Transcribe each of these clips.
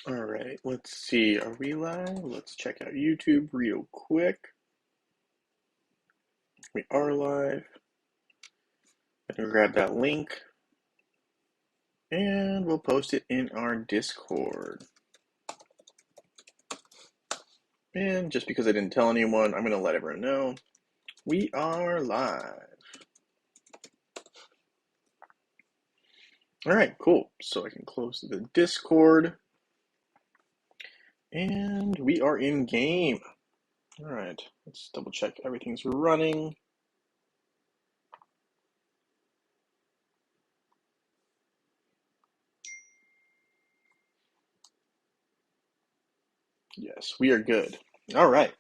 All right, let's see. Are we live? Let's check out YouTube real quick. We are live. I can grab that link and we'll post it in our Discord. And just because I didn't tell anyone, I'm going to let everyone know we are live. All right, cool. So I can close the Discord. And we are in game. All right, let's double check everything's running. Yes, we are good. All right.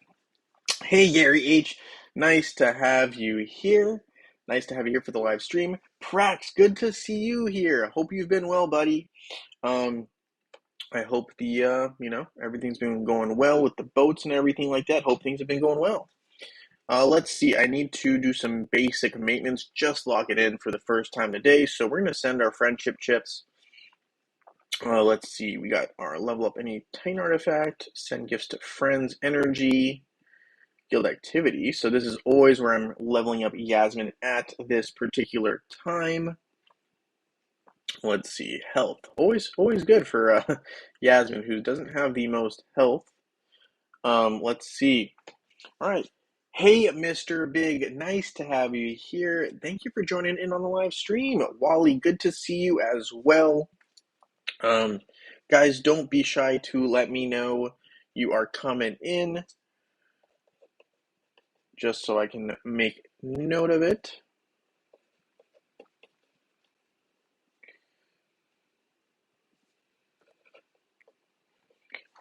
Hey, Gary H. Nice to have you here. Nice to have you here for the live stream. Prax, good to see you here. Hope you've been well, buddy. I hope everything's been going well with the boats and everything like that. Hope things have been going well. Let's see. I need to do some basic maintenance. Just log it in for the first time today. So we're going to send our friendship chips. Let's see. We got our level up any Titan artifact. Send gifts to friends. Energy. Guild activity. So this is always where I'm leveling up Yasmin at this particular time. Let's see. Health. Always good for Yasmin, who doesn't have the most health. Let's see. All right. Hey, Mr. Big. Nice to have you here. Thank you for joining in on the live stream. Wally, good to see you as well. Guys, don't be shy to let me know you are coming in, just so I can make note of it.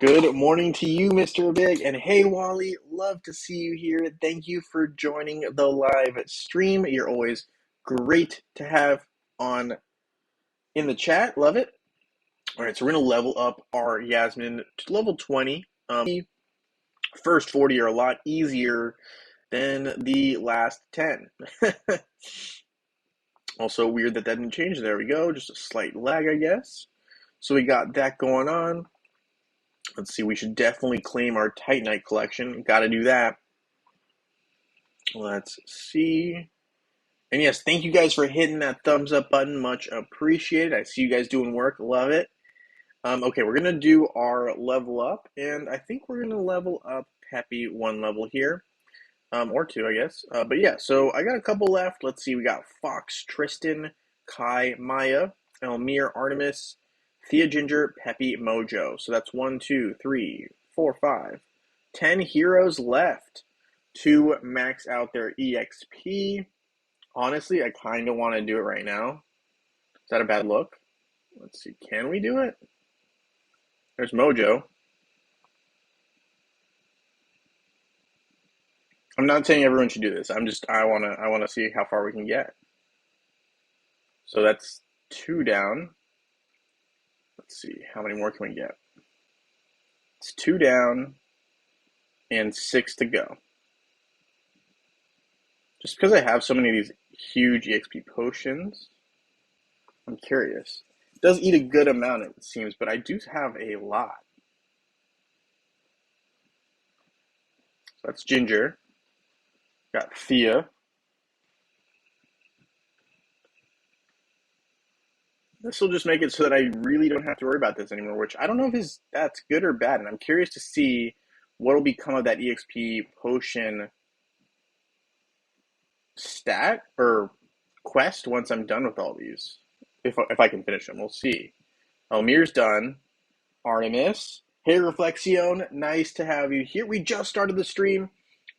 Good morning to you, Mr. Big. And hey, Wally, love to see you here. Thank you for joining the live stream. You're always great to have on in the chat. Love it. All right, so we're going to level up our Yasmin to level 20. First 40 are a lot easier than the last 10. Also weird that didn't change. There we go. Just a slight lag, I guess. So we got that going on. Let's see. We should definitely claim our Titanite collection. Got to do that. Let's see. And yes, thank you guys for hitting that thumbs up button. Much appreciated. I see you guys doing work. Love it. Okay, we're going to do our level up. And I think we're going to level up Peppy one level here. Or two, I guess. But yeah, so I got a couple left. Let's see. We got Fox, Tristan, Kai, Maya, Elmir, Artemis, Thea Ginger, Peppy, Mojo. So that's 1, 2, 3, 4, 5. 10 heroes left to max out their EXP. Honestly, I kind of want to do it right now. Is that a bad look? Let's see. Can we do it? There's Mojo. I'm not saying everyone should do this. I wanna see how far we can get. So that's 2 down. Let's see, how many more can we get? It's 2 down and 6 to go. Just because I have so many of these huge EXP potions, I'm curious. It does eat a good amount, it seems, but I do have a lot. So that's Ginger. Got Thea. This will just make it so that I really don't have to worry about this anymore, which I don't know if that's good or bad, and I'm curious to see what will become of that EXP potion stat or quest once I'm done with all these. If I can finish them, we'll see. Elmir's done. Artemis. Hey, Reflexion, nice to have you here. We just started the stream.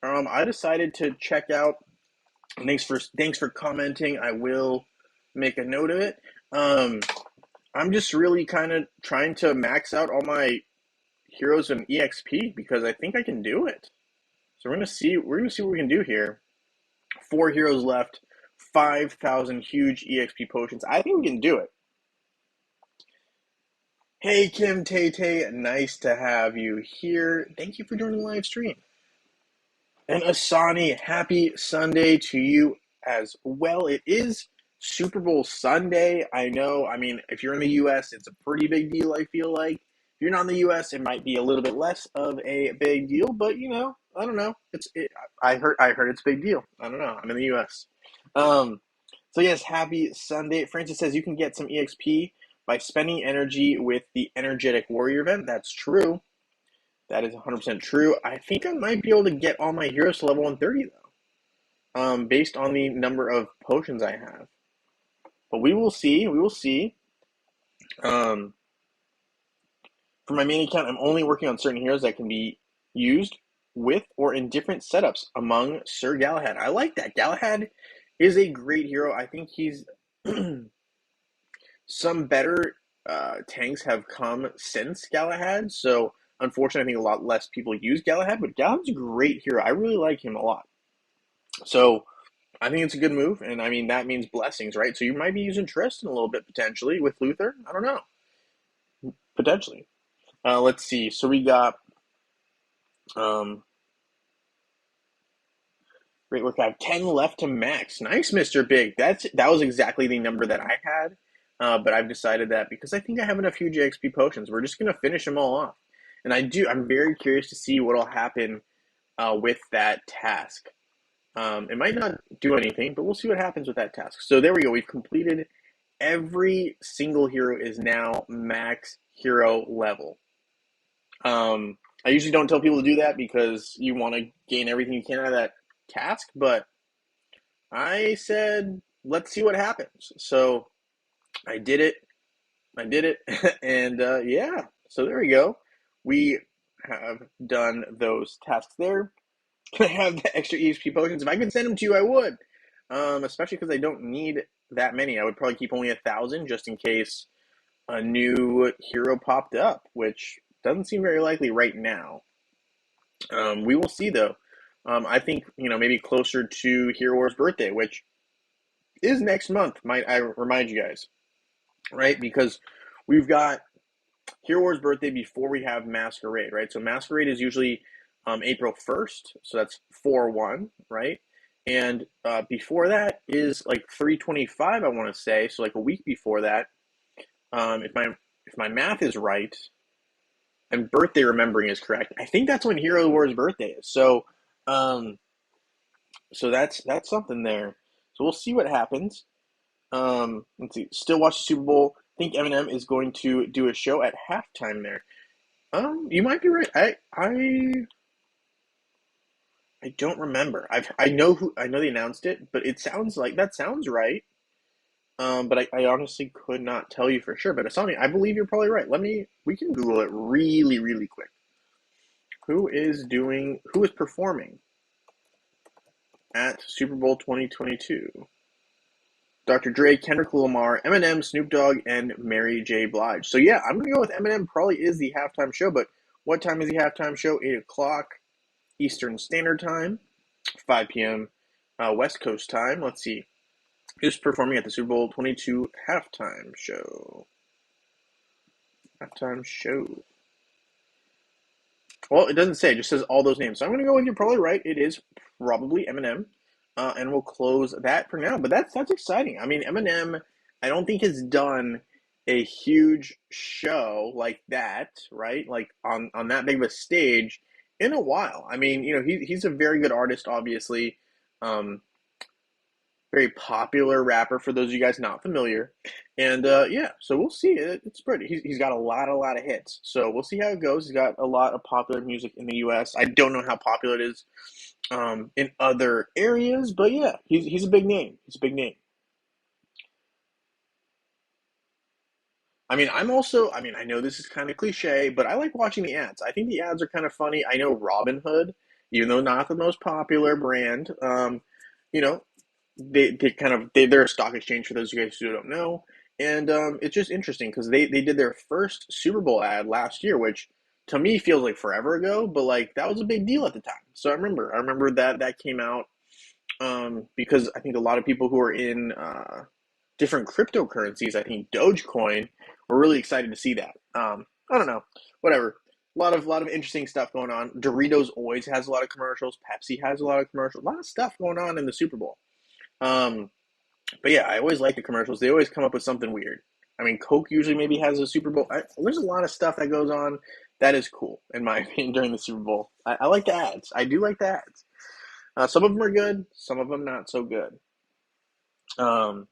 I decided to check out. Thanks for commenting. I will make a note of it. I'm just really kind of trying to max out all my heroes and EXP because I think I can do it. So we're gonna see what we can do here. 4 heroes left, 5,000 huge EXP potions. I think we can do it. Hey, Kim Tay, nice to have you here. Thank you for joining the live stream. And Asani, happy Sunday to you as well. It is Super Bowl Sunday. I know, I mean, if you're in the US, it's a pretty big deal, I feel like. you're not in the U.S., it might be a little bit less of a big deal, but I don't know. I heard it's a big deal. I don't know. I'm in the U.S. Um, so yes, happy Sunday. Francis says you can get some EXP by spending energy with the Energetic Warrior event. That's true. That is 100% true. I think I might be able to get all my heroes to level 130 though, based on the number of potions I have. But we will see. We will see. Um, For my main account, I'm only working on certain heroes that can be used with or in different setups among Sir Galahad. I like that. Galahad is a great hero. I think he's some better tanks have come since Galahad. So unfortunately, I think a lot less people use Galahad. But Galahad's a great hero. I really like him a lot. So I think it's a good move, and I mean that means blessings, right? So you might be using Tristan a little bit potentially with Luther. I don't know, potentially. Let's see. So we got um, great work. I have 10 left to max. Nice, Mr. Big. That was exactly the number that I had. But I've decided that because I think I have enough huge XP potions, we're just gonna finish them all off. And I'm very curious to see what'll happen with that task. It might not do anything, but we'll see what happens with that task. So there we go. We've completed every single hero is now max hero level. I usually don't tell people to do that because you want to gain everything you can out of that task, but I said, let's see what happens. So I did it. and yeah, so there we go. We have done those tasks there. Can I have the extra EXP potions? If I could send them to you, I would. Especially because I don't need that many. I would probably keep only 1,000 just in case a new hero popped up, which doesn't seem very likely right now. We will see though. I think maybe closer to Hero War's birthday, which is next month. Might I remind you guys, right? Because we've got Hero War's birthday before we have Masquerade, right? So Masquerade is usually April 1st, so that's 4/1, right? And before that is like 3/25, I want to say, so like a week before that. If my math is right, and birthday remembering is correct, I think that's when Hero War's birthday is. Um, so that's something there. So we'll see what happens. Let's see. Still watch the Super Bowl. I think Eminem is going to do a show at halftime there. You might be right. I don't remember. I know they announced it, but it sounds like that sounds right. But I honestly could not tell you for sure. But Asami, I believe you're probably right. We can Google it really, really quick. Who is performing at Super Bowl 2022? Dr. Dre, Kendrick Lamar, Eminem, Snoop Dogg, and Mary J. Blige. So yeah, I'm gonna go with Eminem. Probably is the halftime show, but what time is the halftime show? 8 o'clock Eastern Standard Time, 5 p.m. West Coast time. Let's see. Who's performing at the Super Bowl 22 halftime show? Halftime show. Well, it doesn't say. It just says all those names. So I'm going to go with you're probably right. It is probably Eminem. And we'll close that for now. But that's exciting. I mean, Eminem, I don't think has done a huge show like that, right? Like on that big of a stage in a while. I mean, he's a very good artist, obviously. Very popular rapper for those of you guys not familiar. And yeah, so we'll see. It's pretty. He's got a lot of hits. So we'll see how it goes. He's got a lot of popular music in the U.S. I don't know how popular it is in other areas, but yeah, he's a big name. He's a big name. I mean, I know this is kind of cliche, but I like watching the ads. I think the ads are kind of funny. I know Robinhood, even though not the most popular brand, you know, they're a stock exchange for those of you guys who don't know, and it's just interesting because they did their first Super Bowl ad last year, which to me feels like forever ago, but like that was a big deal at the time. So I remember that came out because I think a lot of people who are in different cryptocurrencies, I think Dogecoin, were really excited to see that. I don't know, whatever. A lot of interesting stuff going on. Doritos always has a lot of commercials. Pepsi has a lot of commercials. A lot of stuff going on in the Super Bowl. Um, but yeah, I always like the commercials. They always come up with something weird. I mean, Coke usually maybe has a Super Bowl. There's a lot of stuff that goes on that is cool, in my opinion, during the Super Bowl. I like the ads. I do like the ads. Some of them are good, some of them not so good. Um,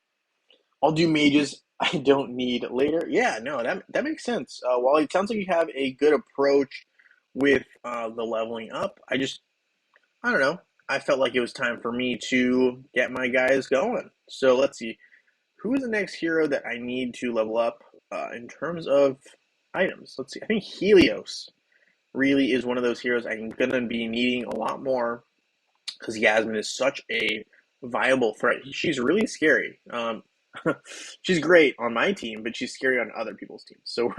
I'll do mages I don't need later. Yeah, no, that makes sense. While it sounds like you have a good approach with the leveling up, I don't know. I felt like it was time for me to get my guys going. So let's see. Who is the next hero that I need to level up in terms of items? Let's see. I think Helios really is one of those heroes I'm going to be needing a lot more because Yasmin is such a viable threat. She's really scary. She's great on my team, but she's scary on other people's teams. So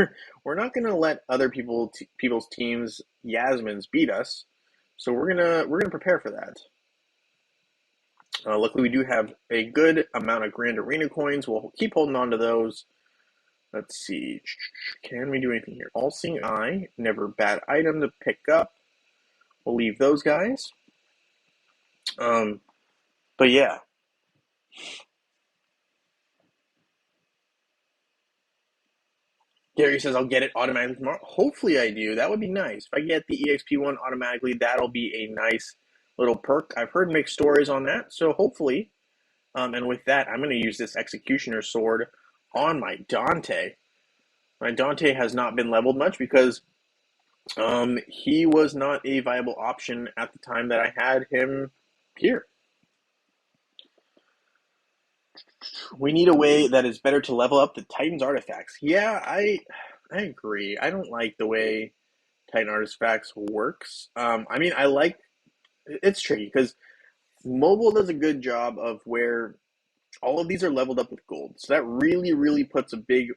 we're not going to let other people's teams Yasmins beat us. So we're gonna prepare for that. Luckily, we do have a good amount of Grand Arena coins. We'll keep holding on to those. Let's see. Can we do anything here? All-Seeing Eye. Never bad item to pick up. We'll leave those guys. But yeah. Gary says I'll get it automatically tomorrow. Hopefully I do. That would be nice. If I get the EXP one automatically, that'll be a nice little perk. I've heard mixed stories on that, so hopefully. And with that, I'm going to use this Executioner Sword on my Dante. My Dante has not been leveled much because he was not a viable option at the time that I had him here. We need a way that is better to level up the Titan's artifacts. Yeah, I agree. I don't like the way Titan artifacts works. I mean, I like it's tricky because mobile does a good job of where all of these are leveled up with gold. So that really, really puts a big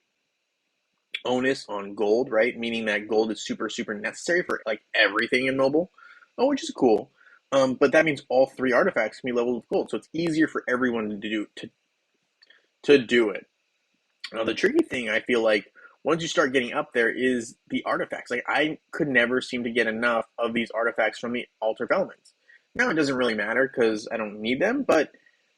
onus on gold, right? Meaning that gold is super, super necessary for like everything in mobile. Oh, which is cool. But that means all three artifacts can be leveled with gold, so it's easier for everyone to do it. The tricky thing I feel like once you start getting up there is the artifacts. Like I could never seem to get enough of these artifacts from the altar of elements. Now it doesn't really matter because I don't need them, but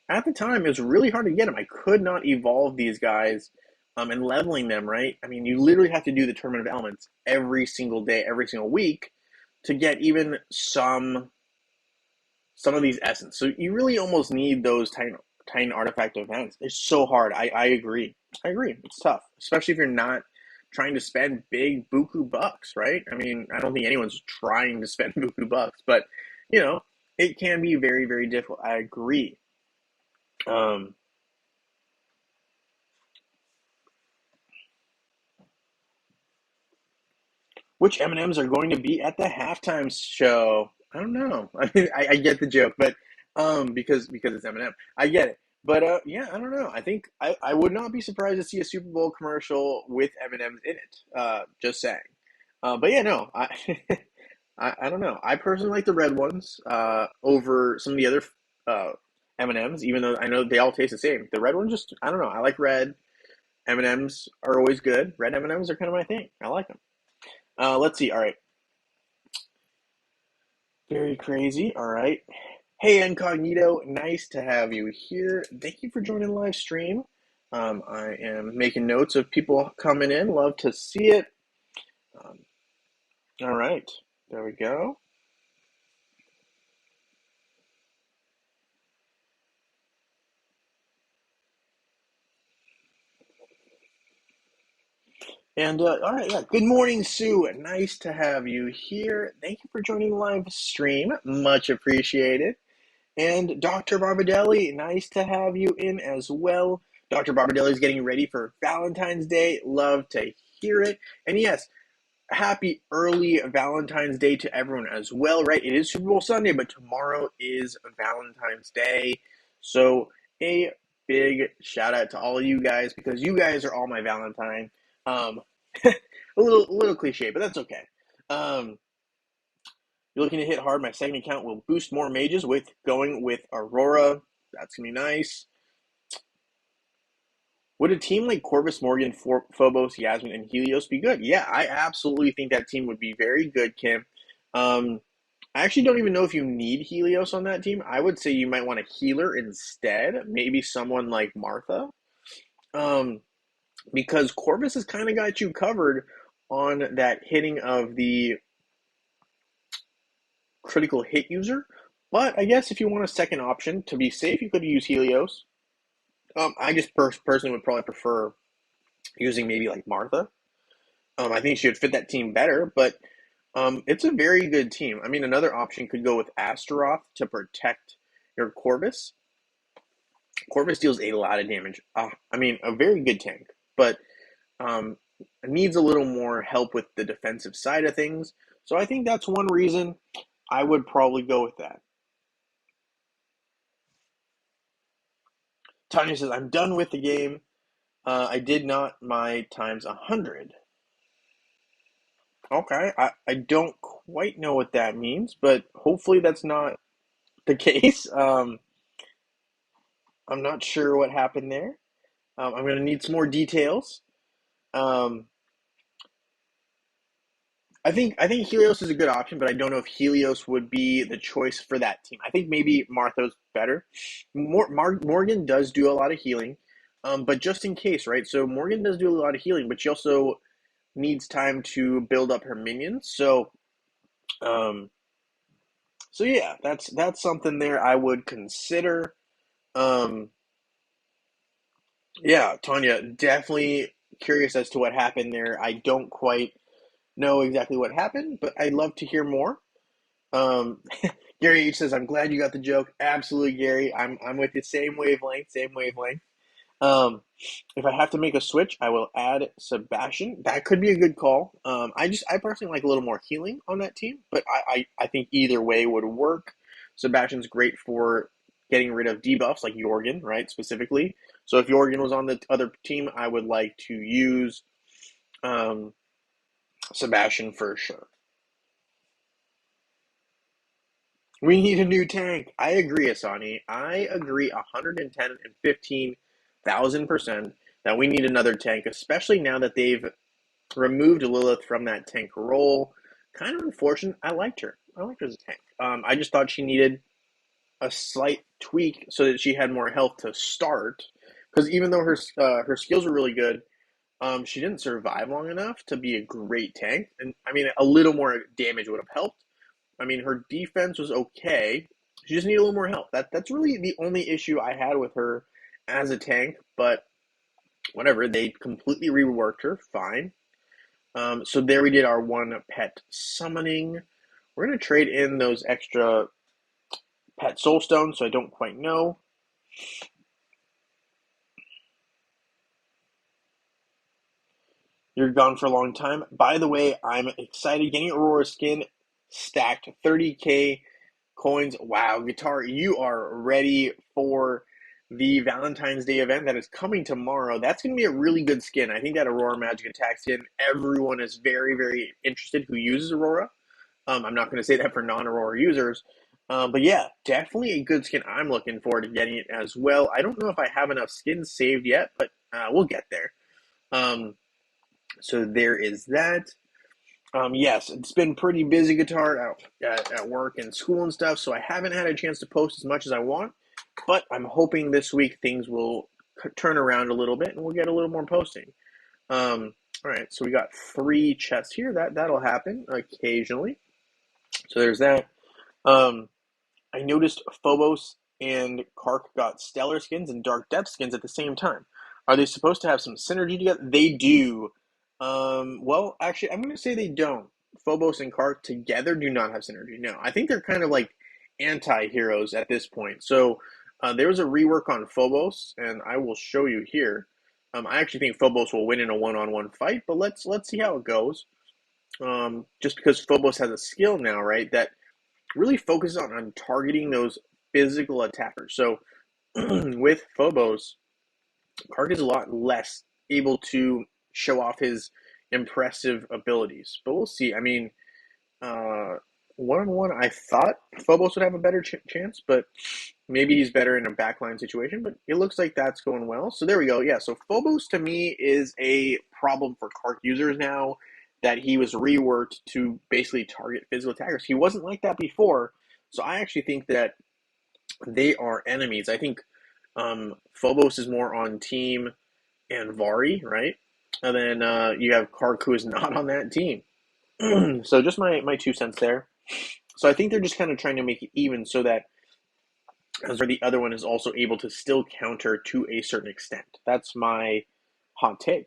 at the time it was really hard to get them. I could not evolve these guys and leveling them, right? I mean, you literally have to do the tournament of elements every single day, every single week to get even some of these essence. So you really almost need those tiny artifact events. It's so hard. I agree. I agree. It's tough, especially if you're not trying to spend big buku bucks, right? I mean, I don't think anyone's trying to spend buku bucks, but you know, it can be very, very difficult. I agree. Um, which M&Ms are going to be at the halftime show? I don't know. I mean, I get the joke, but because it's Eminem, I get it. But yeah, I don't know. I think I would not be surprised to see a Super Bowl commercial with M&Ms in it. Just saying. But yeah, no, I don't know. I personally like the red ones over some of the other uh, M&Ms, even though I know they all taste the same. The red ones just I don't know. I like red. M&Ms are always good. Red M&Ms are kind of my thing. I like them. Let's see. All right. Very crazy. All right. Hey, Incognito. Nice to have you here. Thank you for joining the live stream. I am making notes of people coming in. Love to see it. Um, all right. There we go. And all right, yeah. Good morning, Sue. Nice to have you here. Thank you for joining the live stream. Much appreciated. And Dr. Barbadelli, nice to have you in as well. Dr. Barbadelli is getting ready for Valentine's Day. Love to hear it. And yes, happy early Valentine's Day to everyone as well, right? It is Super Bowl Sunday, but tomorrow is Valentine's Day. So a big shout out to all of you guys because you guys are all my Valentine. Um, a little cliche, but that's okay. Um, you're looking to hit hard. My second account will boost more mages with going with Aurora. That's going to be nice. Would a team like Corvus Morgan, Phobos, Yasmin, and Helios be good? Yeah, I absolutely think that team would be very good, Kim. I actually don't even know if you need Helios on that team. I would say you might want a healer instead. Maybe someone like Martha. Um, because Corvus has kind of got you covered on that hitting of the critical hit user. But I guess if you want a second option to be safe, you could use Helios. I just personally would probably prefer using maybe like Martha. I think she would fit that team better, but it's a very good team. I mean, another option could go with Astaroth to protect your Corvus. Corvus deals a lot of damage. I mean, a very good tank, but um, needs a little more help with the defensive side of things. So I think that's one reason I would probably go with that. Tanya says, I'm done with the game. I did not my times 100. Okay, I don't quite know what that means, but hopefully that's not the case. I'm not sure what happened there. I'm going to need some more details. Um, I think Helios is a good option, but I don't know if Helios would be the choice for that team. I think maybe Martha's better. Morgan does do a lot of healing, but just in case, right? So Morgan does do a lot of healing, but she also needs time to build up her minions. Um, so yeah, that's something there I would consider. Um, yeah, Tanya, definitely curious as to what happened there. I don't quite know exactly what happened, but I'd love to hear more. Um, Gary H says, "I'm glad you got the joke." Absolutely, Gary. I'm with the same wavelength. Same wavelength. Um, if I have to make a switch, I will add Sebastian. That could be a good call. I personally like a little more healing on that team, but I think either way would work. Sebastian's great for getting rid of debuffs like Jorgen, right? Specifically. So if Jorgen was on the other team, I would like to use um, Sebastian for sure. We need a new tank. I agree, Asani. I agree 110 and 15,000% that we need another tank, especially now that they've removed Lilith from that tank role. Kind of unfortunate. I liked her. I liked her as a tank. I just thought she needed a slight tweak so that she had more health to start. Because even though her skills were really good, she didn't survive long enough to be a great tank. And I mean, a little more damage would have helped. I mean, her defense was okay. She just needed a little more help. That's really the only issue I had with her as a tank. But whatever, they completely reworked her. Fine. So there we did our one pet summoning. We're gonna trade in those extra pet soul stones. So I don't quite know. You're gone for a long time. By the way, I'm excited getting Aurora skin stacked 30k coins. Wow, Guitar, you are ready for the Valentine's Day event that is coming tomorrow. That's going to be a really good skin. I think that Aurora Magic Attack skin, everyone is very, very interested who uses Aurora. I'm not going to say that for non-Aurora users. But yeah, definitely a good skin. I'm looking forward to getting it as well. I don't know if I have enough skins saved yet, but we'll get there. So there is that. Yes, it's been pretty busy, Guitar, at work and school and stuff, so I haven't had a chance to post as much as I want, but I'm hoping this week things will turn around a little bit and we'll get a little more posting. All right, so we got 3 chests here. That'll happen occasionally. So there's that. Um, I noticed Phobos and Kark got Stellar skins and Dark Depth skins at the same time. Are they supposed to have some synergy together? They do. Well, actually, I'm going to say they don't. Phobos and Kark together do not have synergy. No, I think they're kind of like anti-heroes at this point. So there was a rework on Phobos, and I will show you here. I actually think Phobos will win in a one-on-one fight, but let's see how it goes. Just because Phobos has a skill now, right, that really focuses on targeting those physical attackers. So with Phobos, Kark is a lot less able to show off his impressive abilities. But we'll see. I mean, uh, one on one, I thought Phobos would have a better chance, but maybe he's better in a backline situation. But it looks like that's going well. So there we go. Yeah. So Phobos to me is a problem for Kark users now that he was reworked to basically target physical attackers. He wasn't like that before. So I actually think that they are enemies. I think Phobos is more on team and Vari, right? And then you have Kark, who is not on that team. So just my 2 cents there. So I think they're just kind of trying to make it even so that as the other one is also able to still counter to a certain extent. That's my hot take.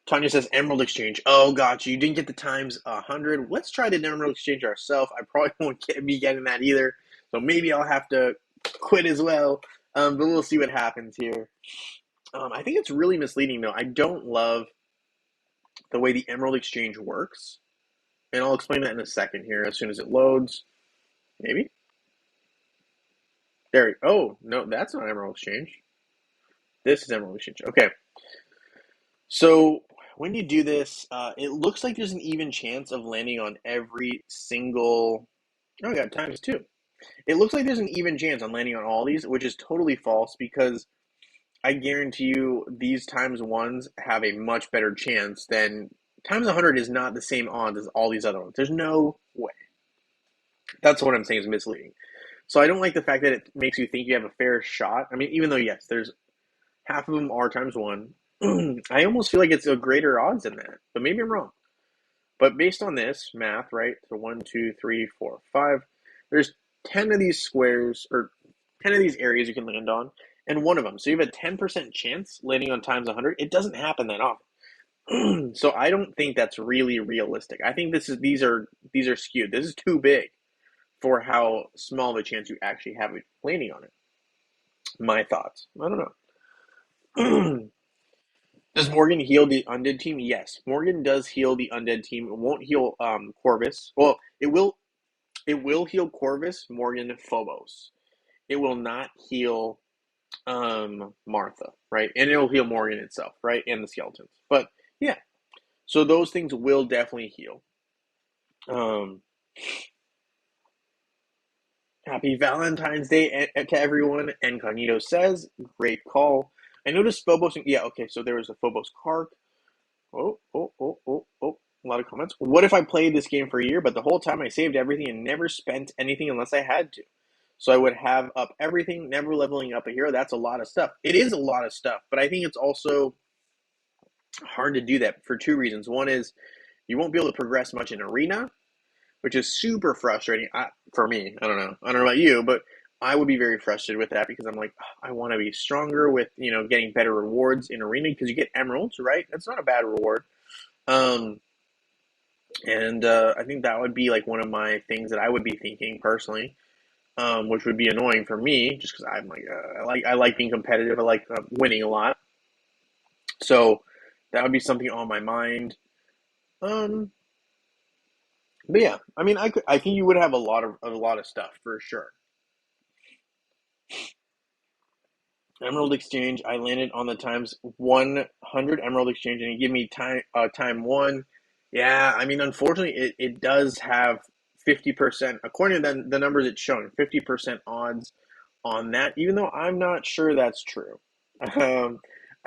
Tanya says Emerald Exchange. Oh, gotcha. You didn't get the times 100. Let's try the Emerald Exchange ourselves. I probably won't be getting that either. So maybe I'll have to quit as well. But we'll see what happens here. I think it's really misleading, though. I don't love the way the Emerald Exchange works. And I'll explain that in a second here as soon as it loads. Maybe? There. Oh, no, that's not Emerald Exchange. This is Emerald Exchange. Okay. So when you do this, it looks like there's an even chance of landing on every single. Oh, I got times two. It looks like there's an even chance on landing on all these, which is totally false because I guarantee you these times ones have a much better chance than times 100 is not the same odds as all these other ones. There's no way. That's what I'm saying is misleading. So I don't like the fact that it makes you think you have a fair shot. I mean, even though, yes, there's half of them are times one, I almost feel like it's a greater odds than that. But maybe I'm wrong. But based on this math, right? So 1, 2, 3, 4, 5. There's 10 of these squares, or 10 of these areas you can land on, and one of them. So you have a 10% chance landing on times 100. It doesn't happen that often. So I don't think that's really realistic. I think these are skewed. This is too big for how small of a chance you actually have of landing on it. My thoughts. I don't know. Does Morgan heal the undead team? Yes, Morgan does heal the undead team. It won't heal Corvus. Well, it will heal Corvus, Morgan, Phobos. It will not heal Martha, right? And it'll heal Morgan itself, right? And the skeletons. But yeah, so those things will definitely heal. Happy Valentine's Day to everyone. Incognito says, great call. I noticed Phobos. Yeah, okay, so there was a Phobos Kark. Oh. A lot of comments. What if I played this game for a year, but the whole time I saved everything and never spent anything unless I had to? So I would have up everything, never leveling up a hero. That's a lot of stuff. It is a lot of stuff, but I think it's also hard to do that for two reasons. One is you won't be able to progress much in arena, which is super frustrating for me. I don't know about you, but I would be very frustrated with that because I'm like, I want to be stronger with, getting better rewards in arena because you get emeralds, right? That's not a bad reward. And I think that would be like one of my things that I would be thinking personally, which would be annoying for me just because I'm like, I like being competitive. I like winning a lot. So that would be something on my mind. But yeah, I mean, I think you would have a lot of stuff for sure. Emerald Exchange. I landed on the times 100 Emerald Exchange, and it gave me time one. Yeah, I mean, unfortunately, it does have 50%, according to the numbers it's showing, 50% odds on that. Even though I'm not sure that's true. I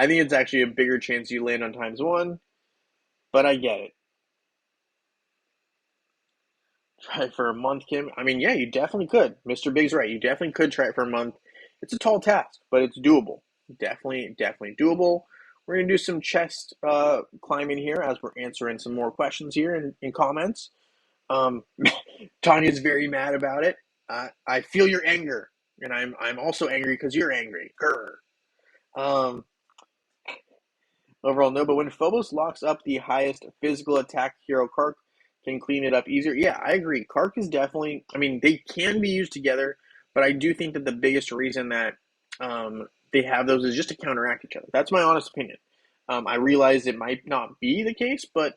think it's actually a bigger chance you land on times one, but I get it. Try it for a month, Kim. I mean, yeah, you definitely could. Mr. Big's right. You definitely could try it for a month. It's a tall task, but it's doable. Definitely doable. We're gonna do some chest climbing here as we're answering some more questions here in comments. Um, Tanya's very mad about it. I feel your anger, and I'm also angry because you're angry. Grr. Um, Overall, no. But when Phobos locks up the highest physical attack hero, Kark can clean it up easier. Yeah, I agree. Kark is definitely. I mean, they can be used together, but I do think that the biggest reason that they have those is just to counteract each other. That's my honest opinion. I realize it might not be the case, but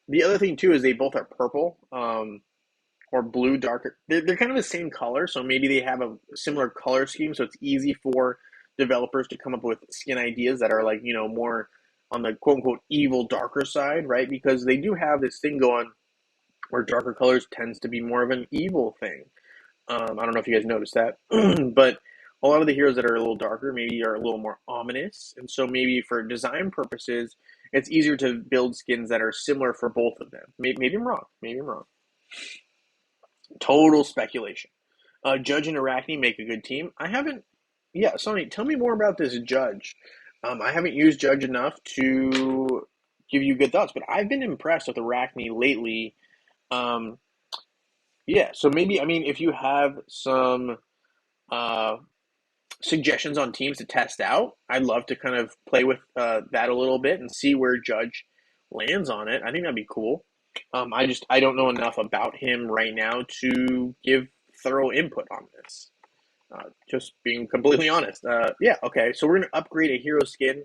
the other thing too is they both are purple or blue, darker. They're kind of the same color, so maybe they have a similar color scheme, so it's easy for developers to come up with skin ideas that are like more on the quote unquote evil darker side, right? Because they do have this thing going where darker colors tends to be more of an evil thing. I don't know if you guys noticed that, but a lot of the heroes that are a little darker maybe are a little more ominous, and so maybe for design purposes, it's easier to build skins that are similar for both of them. Maybe I'm wrong. Maybe I'm wrong. Total speculation. Judge and Arachne make a good team. I haven't. Yeah, Sonny, tell me more about this Judge. I haven't used Judge enough to give you good thoughts, but I've been impressed with Arachne lately. Um, yeah, so maybe, I mean, if you have some uh, suggestions on teams to test out, I'd love to kind of play with that a little bit and see where Judge lands on it. I think that'd be cool. I don't know enough about him right now to give thorough input on this. Just being completely honest. Yeah, okay. So we're gonna upgrade a hero skin.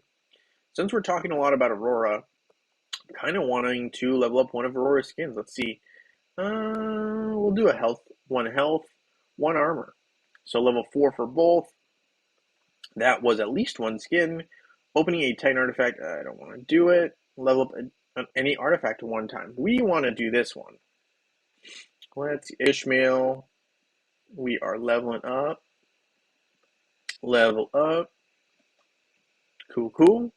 Since we're talking a lot about Aurora, I'm kind of wanting to level up one of Aurora's skins. Let's see. We'll do a health, one armor. So level 4 for both. That was at least one skin. Opening a Titan artifact, I don't want to do it. Level up any artifact one time. We want to do this one. Let's see, Ishmael. We are leveling up. Level up. Cool, cool.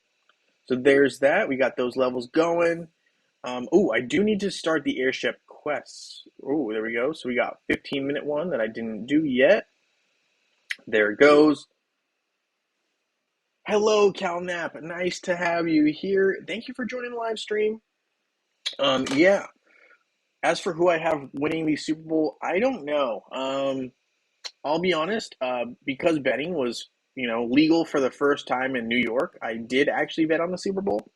So there's that. We got those levels going. I do need to start the airship quests. Oh, there we go. So we got 15-minute one that I didn't do yet. There it goes. Hello, Calnap. Nice to have you here. Thank you for joining the live stream. Yeah. As for who I have winning the Super Bowl, I don't know. I'll be honest. Because betting was, legal for the first time in New York, I did actually bet on the Super Bowl.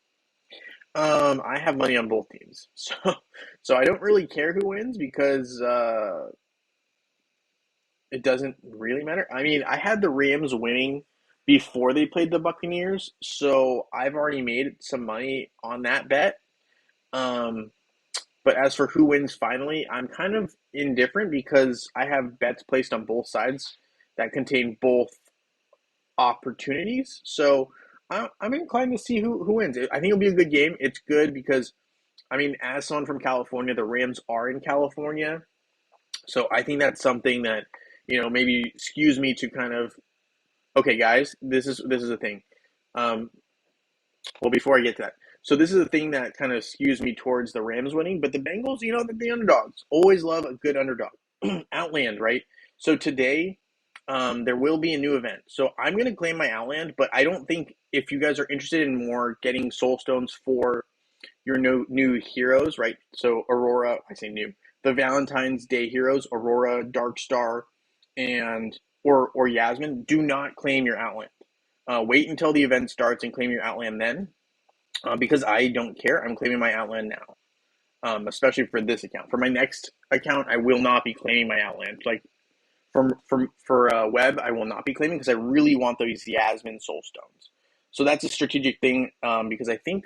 I have money on both teams, so I don't really care who wins because it doesn't really matter. I mean, I had the Rams winning before they played the Buccaneers, so I've already made some money on that bet. Um, but as for who wins finally, I'm kind of indifferent because I have bets placed on both sides that contain both opportunities. So I'm inclined to see who wins. I think it'll be a good game. It's good because, I mean, as someone from California, the Rams are in California. So I think that's something that, maybe skews me to kind of, okay, guys, this is a thing. Um, well, before I get to that, so this is a thing that kind of skews me towards the Rams winning, but the Bengals, they're the underdogs. Always love a good underdog. Outland, right? So today, there will be a new event. So I'm going to claim my Outland, but I don't think if you guys are interested in more getting soul stones for your new heroes, right? So Aurora, I say new, the Valentine's Day heroes, Aurora, Darkstar, and or Yasmin, do not claim your Outland. Wait until the event starts and claim your Outland then, because I don't care. I'm claiming my Outland now, especially for this account. For my next account, I will not be claiming my Outland. Like for web, I will not be claiming because I really want those Yasmin Soul Stones. So that's a strategic thing because I think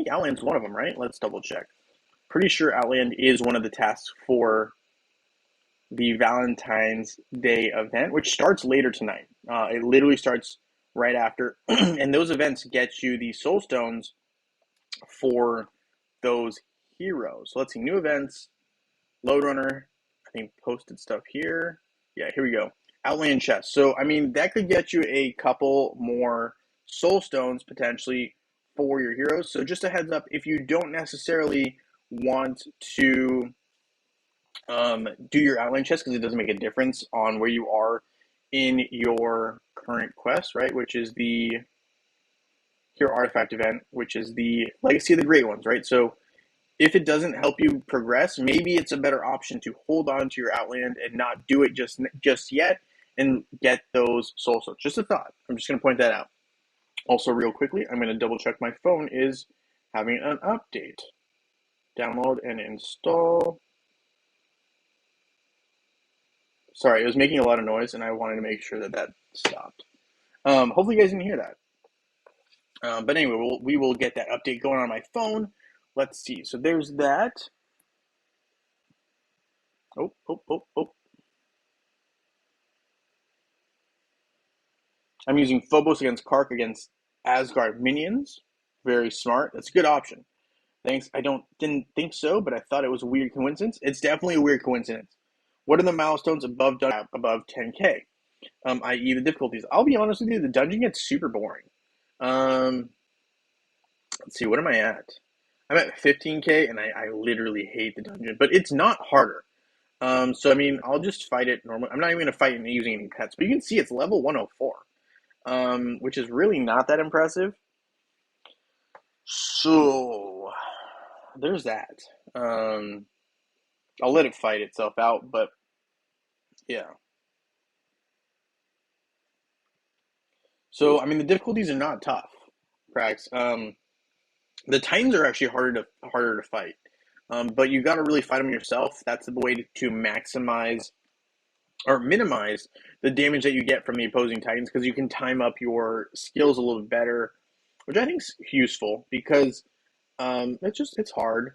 Outland's one of them, right? Let's double check. Pretty sure Outland is one of the tasks for the Valentine's Day event, which starts later tonight. It literally starts right after, and those events get you the soul stones for those heroes. So let's see, new events, load runner. I think posted stuff here. Yeah, here we go. Outland Chess. So I mean, that could get you a couple more soul stones potentially for your heroes. So just a heads up, if you don't necessarily want to do your Outland Chess because it doesn't make a difference on where you are in your current quest, right? Which is the Hero Artifact event, which is the Legacy of the Great Ones, right? So if it doesn't help you progress, maybe it's a better option to hold on to your Outland and not do it just yet and get those soul stones. Just a thought. I'm just going to point that out. Also, real quickly, I'm going to double check my phone is having an update. Download and install. Sorry, it was making a lot of noise, and I wanted to make sure that stopped. Hopefully, you guys didn't hear that. But anyway, we will get that update going on my phone. Let's see. So there's that. Oh. I'm using Phobos against Kark against Asgard minions. Very smart. That's a good option. Thanks. Didn't think so, but I thought it was a weird coincidence. It's definitely a weird coincidence. What are the milestones above 10K? I.e. the difficulties. I'll be honest with you, the dungeon gets super boring. Let's see, what am I at? I'm at 15K, and I literally hate the dungeon, but it's not harder. So I mean, I'll just fight it normally. I'm not even going to fight it using any pets, but you can see it's level 104. which is really not that impressive. So there's that. Um, I'll let it fight itself out, but yeah. So I mean, the difficulties are not tough, cracks. The Titans are actually harder to fight, but you got to really fight them yourself. That's the way to maximize or minimize the damage that you get from the opposing Titans because you can time up your skills a little bit better, which I think is useful because it's hard.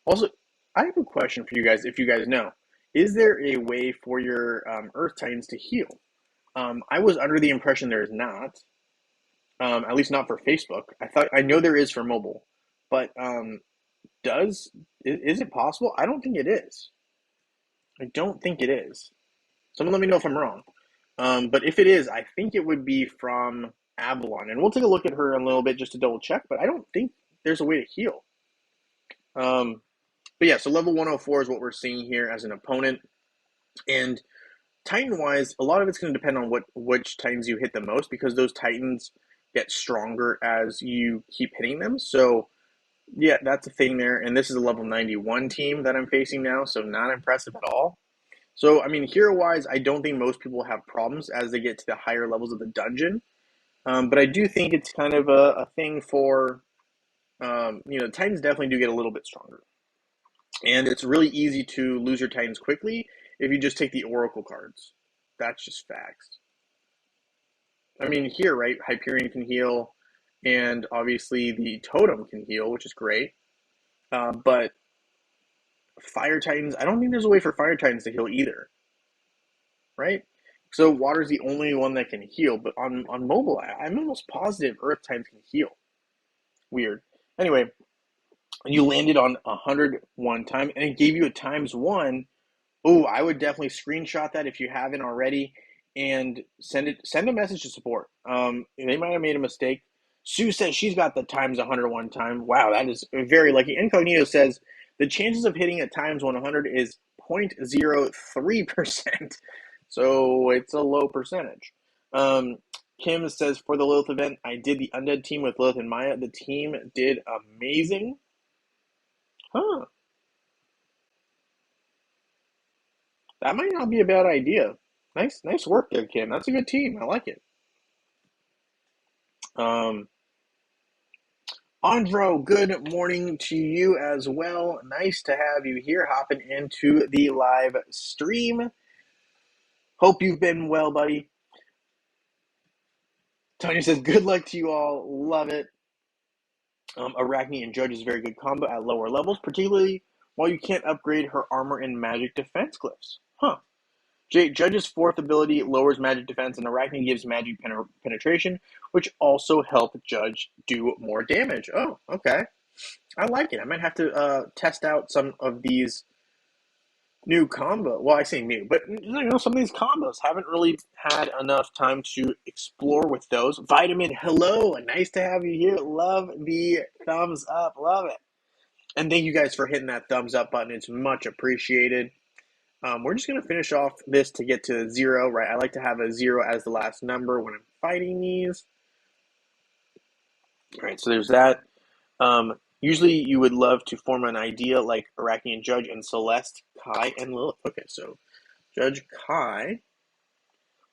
Also, I have a question for you guys. If you guys know, is there a way for your Earth Titans to heal? I was under the impression there is not, at least not for Facebook. I know there is for mobile, but does is it possible? I don't think it is. I don't think it is. Someone let me know if I'm wrong. But if it is, I think it would be from Avalon, and we'll take a look at her in a little bit just to double check. But I don't think there's a way to heal. Um, but yeah, so level 104 is what we're seeing here as an opponent, and Titan wise, a lot of it's going to depend on which Titans you hit the most because those Titans get stronger as you keep hitting them. So yeah, that's a thing there. And this is a level 91 team that I'm facing now, so not impressive at all. So, I mean, hero-wise, I don't think most people have problems as they get to the higher levels of the dungeon. But I do think it's kind of a thing for, Titans definitely do get a little bit stronger. And it's really easy to lose your Titans quickly if you just take the Oracle cards. That's just facts. I mean, here, right, Hyperion can heal, and obviously the Totem can heal, which is great. But Fire Titans, I don't think there's a way for Fire Titans to heal either, right? So Water's the only one that can heal, but on mobile, I'm almost positive Earth Titans can heal. Weird. Anyway, you landed on 101 time, and it gave you a ×1. Oh, I would definitely screenshot that if you haven't already, and send a message to support. They might have made a mistake. Sue says she's got the ×101 time. Wow, that is very lucky. Incognito says the chances of hitting a ×100 is 0.03%. So it's a low percentage. Kim says for the Lilith event, I did the undead team with Lilith and Maya. The team did amazing. Huh. That might not be a bad idea. Nice work there, Kim. That's a good team. I like it. Andro, good morning to you as well. Nice to have you here, hopping into the live stream. Hope you've been well, buddy. Tony says, good luck to you all. Love it. Arachne and Judge is a very good combo at lower levels, particularly while you can't upgrade her armor and magic defense glyphs. Huh. Judge's fourth ability lowers magic defense, and Arachne gives magic penetration, which also help Judge do more damage. Oh, okay. I like it. I might have to test out some of these new combo. Well, I say new, but some of these combos haven't really had enough time to explore with those. Vitamin, hello, nice to have you here. Love the thumbs up, love it, and thank you guys for hitting that thumbs up button. It's much appreciated. We're just gonna finish off this to get to 0, right? I like to have a 0 as the last number when I'm fighting these. All right, so there's that. Usually you would love to form an idea like Arachne and Judge and Celeste, Kai, and Lilith. Okay, so Judge, Kai,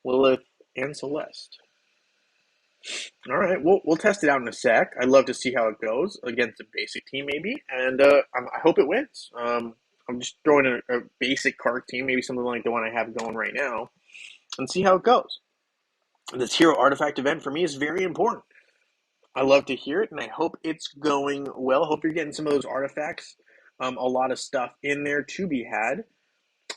Lilith, and Celeste. All right, we'll test it out in a sec. I'd love to see how it goes against a basic team, maybe, and I hope it wins. I'm just throwing a basic card team, maybe something like the one I have going right now, and see how it goes. This hero artifact event for me is very important. I love to hear it, and I hope it's going well. Hope you're getting some of those artifacts. A lot of stuff in there to be had.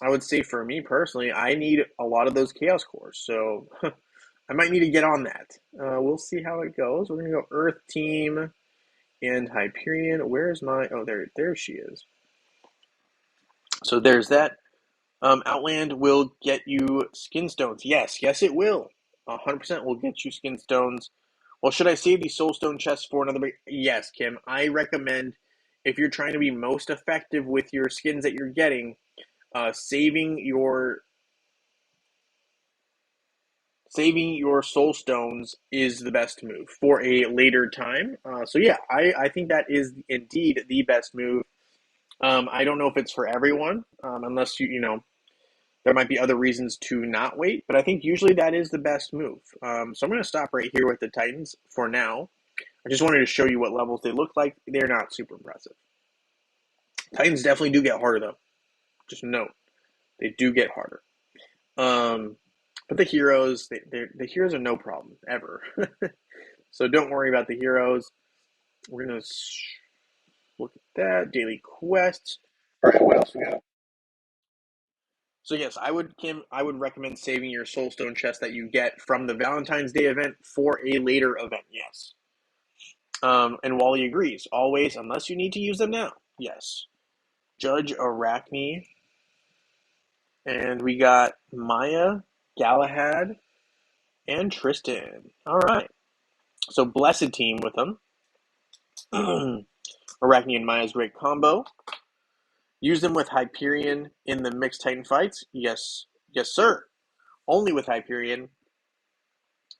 I would say for me personally, I need a lot of those Chaos Cores, so I might need to get on that. We'll see how it goes. We're going to go Earth Team and Hyperion. Where's my... Oh, there she is. So there's that. Outland will get you skin stones. Yes, it will. 100% will get you skin stones. Well, should I save the soulstone chest for another? Yes, Kim. I recommend if you're trying to be most effective with your skins that you're getting, saving your saving your soul stones is the best move for a later time. So yeah, I think that is indeed the best move. I don't know if it's for everyone, unless there might be other reasons to not wait, but I think usually that is the best move. So I'm going to stop right here with the Titans for now. I just wanted to show you what levels they look like. They're not super impressive. Titans definitely do get harder though. Just note, they do get harder. But the heroes, the heroes are no problem ever. So don't worry about the heroes. We're gonna look at that daily quests. All right, what else we got? So yes, I would recommend saving your Soulstone chest that you get from the Valentine's Day event for a later event. Yes. And Wally agrees. Always, unless you need to use them now. Yes. Judge Arachne, and we got Maya, Galahad, and Tristan. All right. So blessed team with them. Arachne and Maya's great combo. Use them with Hyperion in the mixed Titan fights. Yes, yes, sir. Only with Hyperion.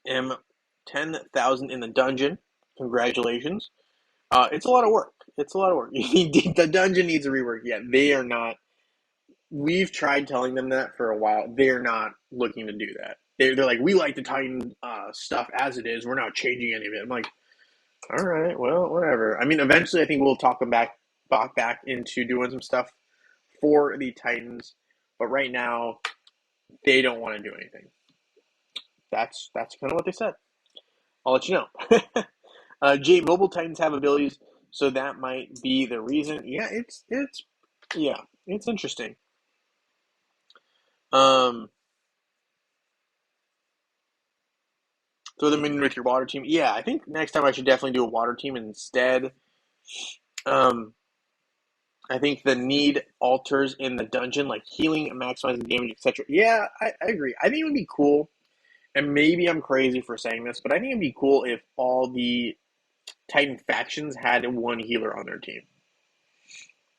M10,000 in the dungeon. Congratulations. It's a lot of work. It's a lot of work. The dungeon needs a rework. Yeah, they are not. We've tried telling them that for a while. They're not looking to do that. They're like, we like the Titan stuff as it is. We're not changing any of it. I'm like, all right, well, whatever. I mean, eventually, I think we'll talk them back into doing some stuff for the Titans, but right now, they don't want to do anything. That's kind of what they said. I'll let you know. Mobile Titans have abilities, so that might be the reason. Yeah, it's interesting. Um, throw them in with your water team. Yeah, I think next time I should definitely do a water team instead. Um, I think the need alters in the dungeon, like healing, maximizing damage, etc. Yeah, I agree. I think it would be cool, and maybe I'm crazy for saying this, but I think it'd be cool if all the Titan factions had one healer on their team.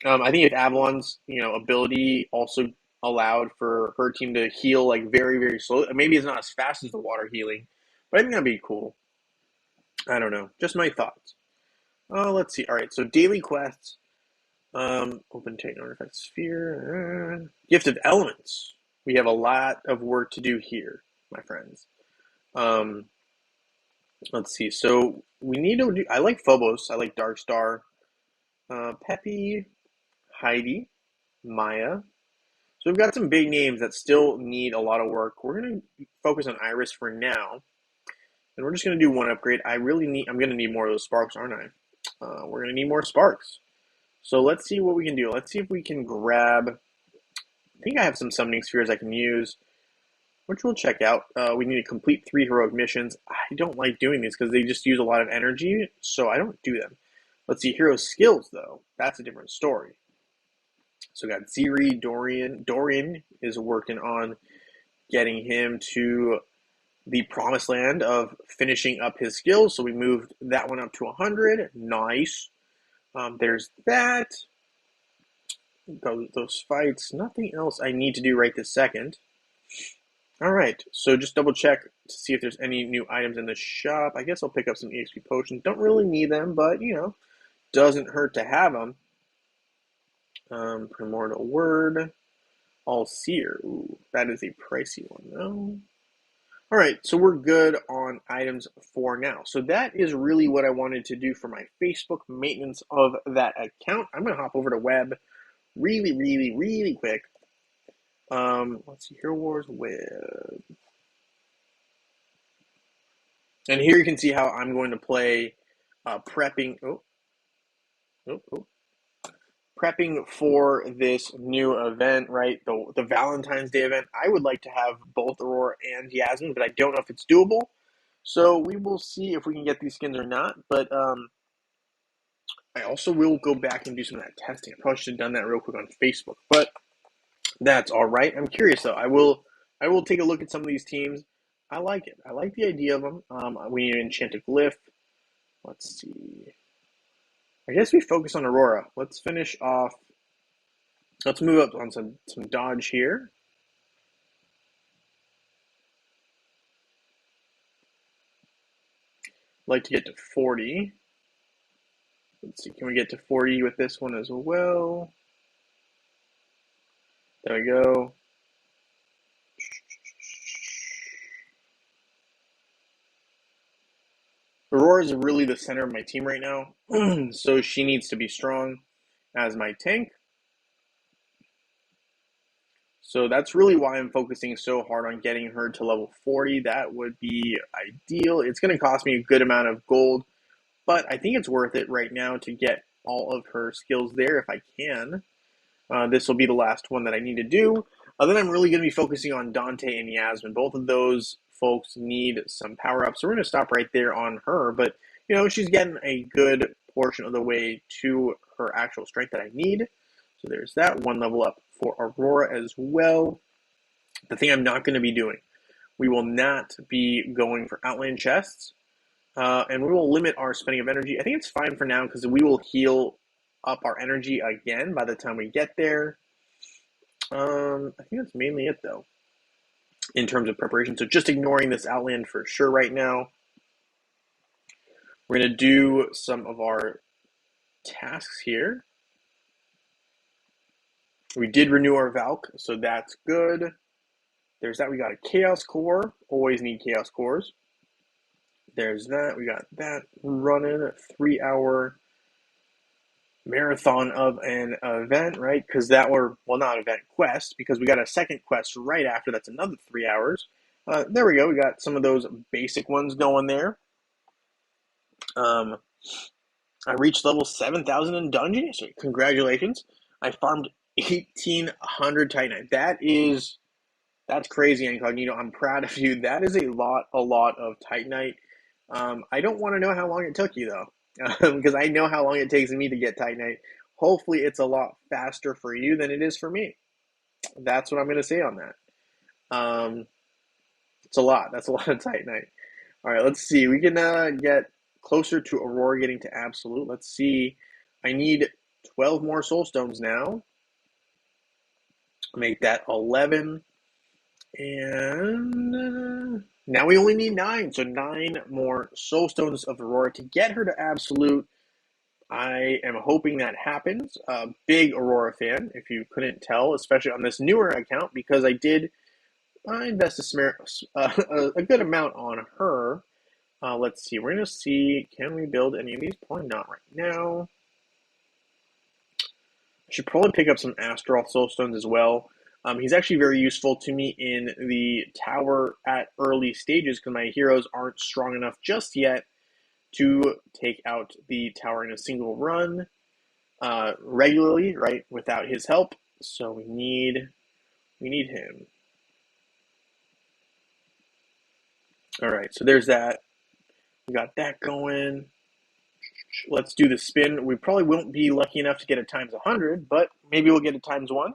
I think if Avalon's ability also allowed for her team to heal like very very slowly, maybe it's not as fast as the water healing, but I think that'd be cool. I don't know, just my thoughts. Let's see. All right, so daily quests. Open Titan artifact sphere. Gift of elements. We have a lot of work to do here, my friends. Um, let's see. So we need to do. I like Phobos. I like Darkstar. Peppy, Heidi, Maya. So we've got some big names that still need a lot of work. We're going to focus on Iris for now. And we're just going to do one upgrade. I'm going to need more of those sparks, aren't I? We're going to need more sparks. So let's see what we can do. Let's see if we can grab, I think I have some summoning spheres I can use, which we'll check out. We need to complete 3 heroic missions. I don't like doing these because they just use a lot of energy, so I don't do them. Let's see, hero skills, though. That's a different story. So we got Ziri, Dorian. Dorian is working on getting him to the promised land of finishing up his skills. So we moved that one up to 100. Nice. There's that. Those fights. Nothing else I need to do right this second. All right. So just double check to see if there's any new items in the shop. I guess I'll pick up some EXP potions. Don't really need them, but doesn't hurt to have them. Primordial Word. All Seer. Ooh, that is a pricey one, though. All right, so we're good on items for now. So that is really what I wanted to do for my Facebook maintenance of that account. I'm going to hop over to web really, really, really quick. Let's see, Hero Wars web. And here you can see how I'm going to play prepping. Prepping for this new event, right? The Valentine's Day event. I would like to have both Aurora and Yasmin, but I don't know if it's doable. So we will see if we can get these skins or not. But I also will go back and do some of that testing. I probably should have done that real quick on Facebook, but that's all right. I'm curious though. I will take a look at some of these teams. I like it. I like the idea of them. We need an enchanted glyph. Let's see. I guess we focus on Aurora. Let's finish off. Let's move up on some dodge here. like to get to 40. Let's see, can we get to 40 with this one as well? There we go. Aurora is really the center of my team right now, so she needs to be strong as my tank. So that's really why I'm focusing so hard on getting her to level 40. That would be ideal. It's going to cost me a good amount of gold, but I think it's worth it right now to get all of her skills there if I can. This will be the last one that I need to do. Then I'm really going to be focusing on Dante and Yasmin. Both of those folks need some power ups. So we're going to stop right there on her. But, she's getting a good portion of the way to her actual strength that I need. So there's that one level up for Aurora as well. The thing I'm not going to be doing, we will not be going for Outland Chests. And we will limit our spending of energy. I think it's fine for now because we will heal up our energy again by the time we get there. I think that's mainly it though, in terms of preparation. So just ignoring this Outland for sure right now. We're going to do some of our tasks here. We did renew our Valk, so that's good. There's that. We got a Chaos Core. Always need Chaos Cores. There's that. We got that running. A 3-hour marathon of an event, right? Because that were, well, not event, quest, because we got a second quest right after. That's another 3 hours. There we go. We got some of those basic ones going there. I reached level 7,000 in dungeon yesterday. Congratulations. I farmed 1,800 Titanite. That's crazy, Incognito. I'm proud of you. That is a lot of Titanite. I don't want to know how long it took you, though, because I know how long it takes me to get Titanite. Hopefully, it's a lot faster for you than it is for me. That's what I'm going to say on that. It's a lot. That's a lot of Titanite. All right, let's see. We can get closer to Aurora getting to Absolute. Let's see. I need 12 more Soul Stones now. Make that 11. And now we only need 9. So 9 more Soul Stones of Aurora to get her to Absolute. I am hoping that happens. Big Aurora fan, if you couldn't tell, especially on this newer account, because I did invest a good amount on her. Let's see. We're going to see, can we build any of these? Probably not right now. I should probably pick up some Astaroth Soulstones as well. He's actually very useful to me in the tower at early stages because my heroes aren't strong enough just yet to take out the tower in a single run regularly, right, without his help. So we need him. All right, so there's that. We got that going. Let's do the spin. We probably won't be lucky enough to get it times 100, but maybe we'll get it times 1.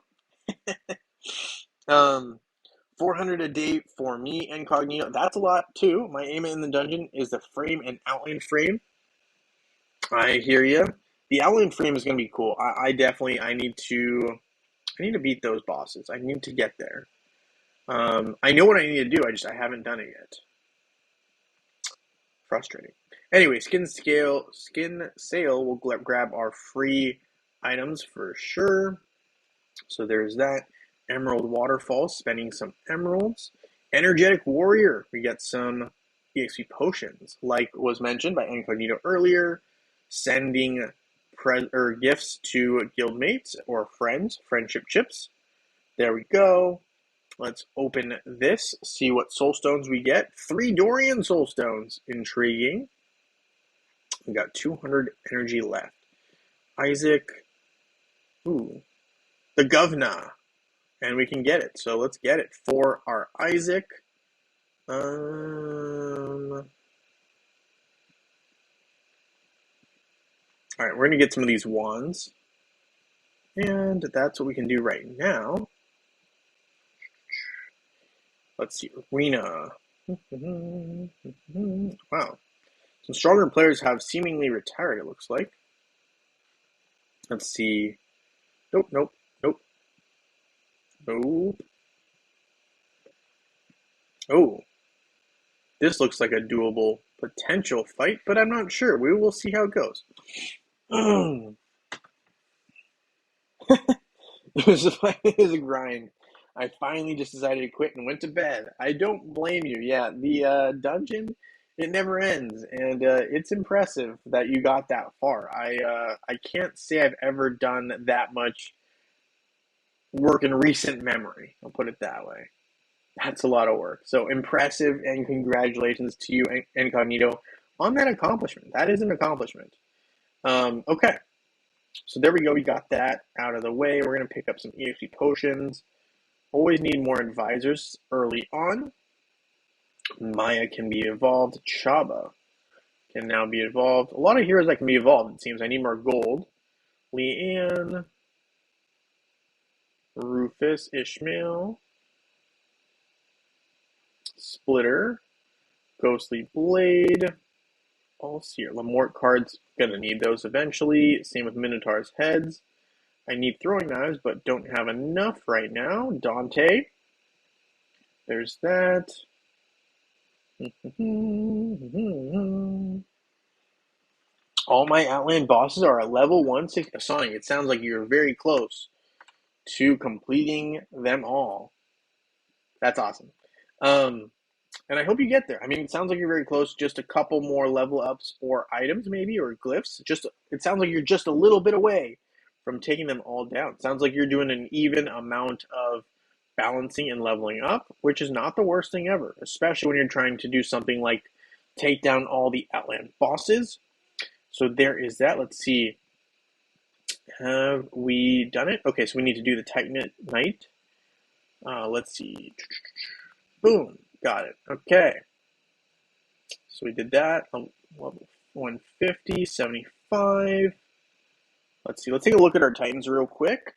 400 a day for me, Incognito. That's a lot too. My aim in the dungeon is the frame and Outland frame. I hear you. The Outland frame is going to be cool. I need to beat those bosses. I need to get there. I know what I need to do. I haven't done it yet. Frustrating. Anyway, skin sale will grab our free items for sure. So there's that. Emerald Waterfall, spending some emeralds. Energetic Warrior, we get some EXP potions, like was mentioned by Incognito earlier. Sending gifts to guildmates or friends, friendship chips. There we go. Let's open this, see what soul stones we get. 3 Dorian soul stones. Intriguing. We got 200 energy left. Isaac. Ooh. The Govna. And we can get it. So let's get it for our Isaac. Alright, we're going to get some of these wands. And that's what we can do right now. Let's see. Arena. Wow. Some stronger players have seemingly retired, it looks like. Let's see. Nope. Oh. This looks like a doable potential fight, but I'm not sure. We will see how it goes. It was a grind. I finally just decided to quit and went to bed. I don't blame you. Yeah, the dungeon, it never ends, and it's impressive that you got that far. I can't say I've ever done that much work in recent memory. I'll put it that way. That's a lot of work. So impressive, and congratulations to you, Incognito, on that accomplishment. That is an accomplishment. Okay, so there we go. We got that out of the way. We're gonna pick up some EXP potions. Always need more advisors early on. Maya can be evolved. Chaba can now be evolved. A lot of heroes that can be evolved, it seems. I need more gold. Leanne, Rufus, Ishmael, Splitter, Ghostly Blade, Allseer. Lamort cards, gonna need those eventually. Same with Minotaur's heads. I need throwing knives, but don't have enough right now. Dante. There's that. All my Outland bosses are at level 160. Sonic, it sounds like you're very close to completing them all. That's awesome. And I hope you get there. I mean, it sounds like you're very close. Just a couple more level ups or items, maybe, or glyphs. It sounds like you're just a little bit away from taking them all down. It sounds like you're doing an even amount of balancing and leveling up, which is not the worst thing ever, especially when you're trying to do something like take down all the Outland bosses. So there is that. Let's see. Have we done it? Okay, so we need to do the Titan Knight. Let's see. Boom. Got it. Okay. So we did that. Level 150, 75. Let's see. Let's take a look at our Titans real quick.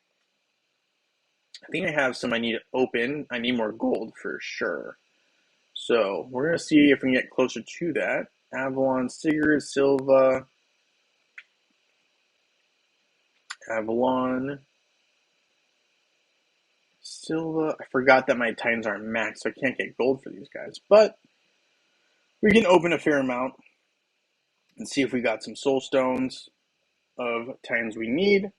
I think I have some I need to open. I need more gold for sure. So we're going to see if we can get closer to that. Avalon, Sigurd, Silva. Avalon. Silva. I forgot that my Titans aren't maxed, so I can't get gold for these guys. But we can open a fair amount and see if we got some soul stones of Titans we need.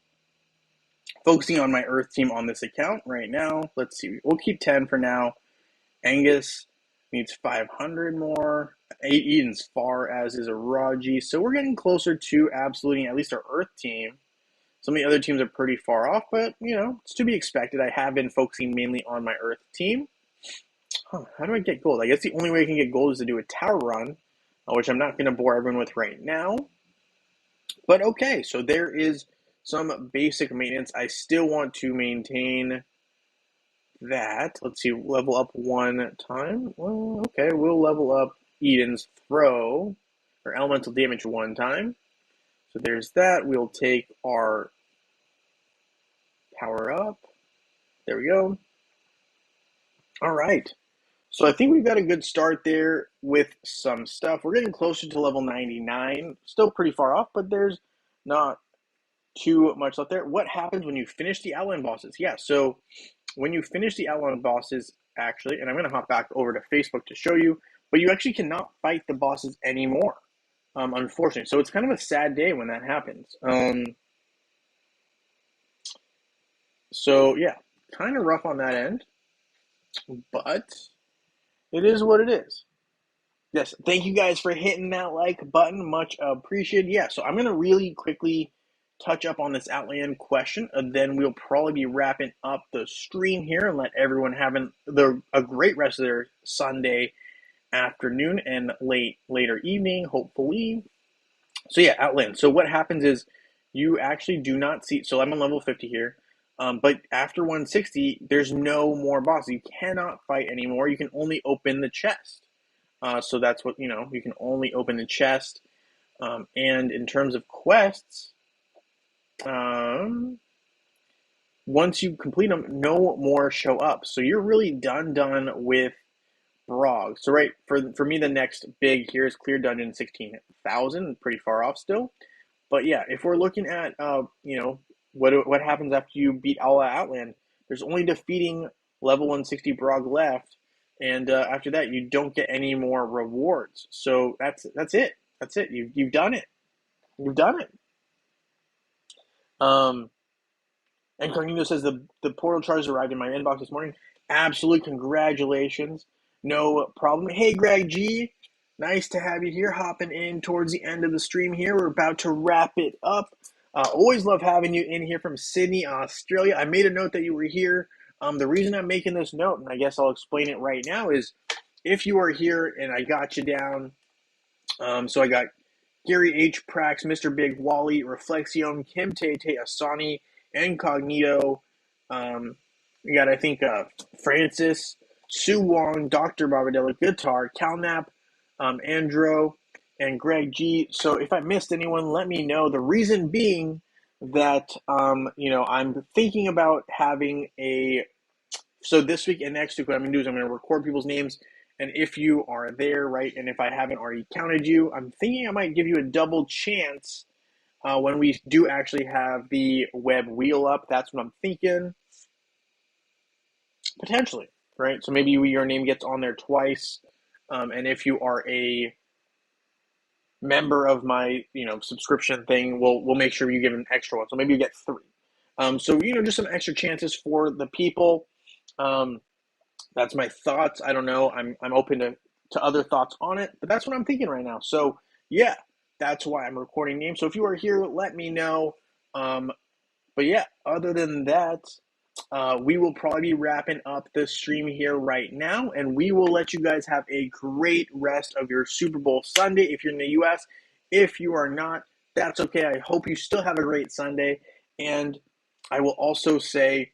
Focusing on my Earth team on this account right now. Let's see. We'll keep 10 for now. Angus needs 500 more. Eden's far, as is a Raji. So we're getting closer to absoluting at least our Earth team. Some of the other teams are pretty far off, but, it's to be expected. I have been focusing mainly on my Earth team. How do I get gold? I guess the only way I can get gold is to do a tower run, which I'm not going to bore everyone with right now. But okay, so there is some basic maintenance. I still want to maintain that. Let's see, level up one time. Well, okay, we'll level up Eden's throw, or elemental damage one time. So there's that. We'll take our power up. There we go. All right. So I think we've got a good start there with some stuff. We're getting closer to level 99. Still pretty far off, but there's not too much left there. What happens when you finish the Outland bosses? Yeah, so when you finish the Outland bosses, actually, and I'm going to hop back over to Facebook to show you, but you actually cannot fight the bosses anymore, unfortunately. So it's kind of a sad day when that happens. So yeah, kind of rough on that end, but it is what it is. Yes, thank you guys for hitting that like button. Much appreciated. Yeah, so I'm going to really quickly touch up on this Outland question, and then we'll probably be wrapping up the stream here and let everyone have a great rest of their Sunday afternoon and later evening, hopefully. So yeah, Outland. So what happens is you actually do not see, so I'm on level 50 here, but after 160, there's no more bosses. You cannot fight anymore. You can only open the chest. So that's what, you can only open the chest. And in terms of quests, once you complete them, no more show up. So you're really done with Brog. So right, for me, the next big here is clear dungeon 16,000, pretty far off still. But yeah, if we're looking at, what happens after you beat all Outland, there's only defeating level 160 Brog left. and after that, you don't get any more rewards. So that's it. That's it. You've done it. You've done it. Um, and Cognito says the portal charges arrived in my inbox this morning. Absolute congratulations. No problem. Hey, Greg G. Nice to have you here, hopping in towards the end of the stream here. We're about to wrap it up. Always love having you in here from Sydney, Australia. I made a note that you were here. The reason I'm making this note, and I guess I'll explain it right now, is if you are here and I got you down, so I got Gary H. Prax, Mr. Big, Wally, Reflexion, Kim Tate, Asani, Incognito. We got, I think, Francis, Sue Wong, Dr. Barbadella, Guitar, Calnap, Andro, and Greg G. So if I missed anyone, let me know. The reason being that, I'm thinking about having so this week and next week, what I'm going to do is I'm going to record people's names. And if you are there, right, and if I haven't already counted you, I'm thinking I might give you a double chance when we do actually have the web wheel up. That's what I'm thinking. Potentially, right? So maybe your name gets on there twice. And if you are a member of my, subscription thing, we'll make sure you get an extra one. So maybe you get 3. So, just some extra chances for the people. That's my thoughts. I don't know. I'm open to other thoughts on it, but that's what I'm thinking right now. So yeah, that's why I'm recording names. So if you are here, let me know. But yeah, other than that, we will probably be wrapping up the stream here right now, and we will let you guys have a great rest of your Super Bowl Sunday if you're in the U.S. If you are not, that's okay. I hope you still have a great Sunday, and I will also say,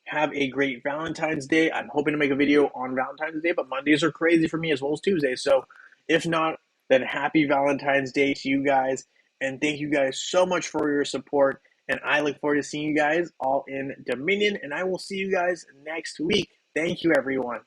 have a great Valentine's Day. I'm hoping to make a video on Valentine's Day, but Mondays are crazy for me as well as Tuesdays. So if not, then happy Valentine's Day to you guys. And thank you guys so much for your support. And I look forward to seeing you guys all in Dominion. And I will see you guys next week. Thank you, everyone.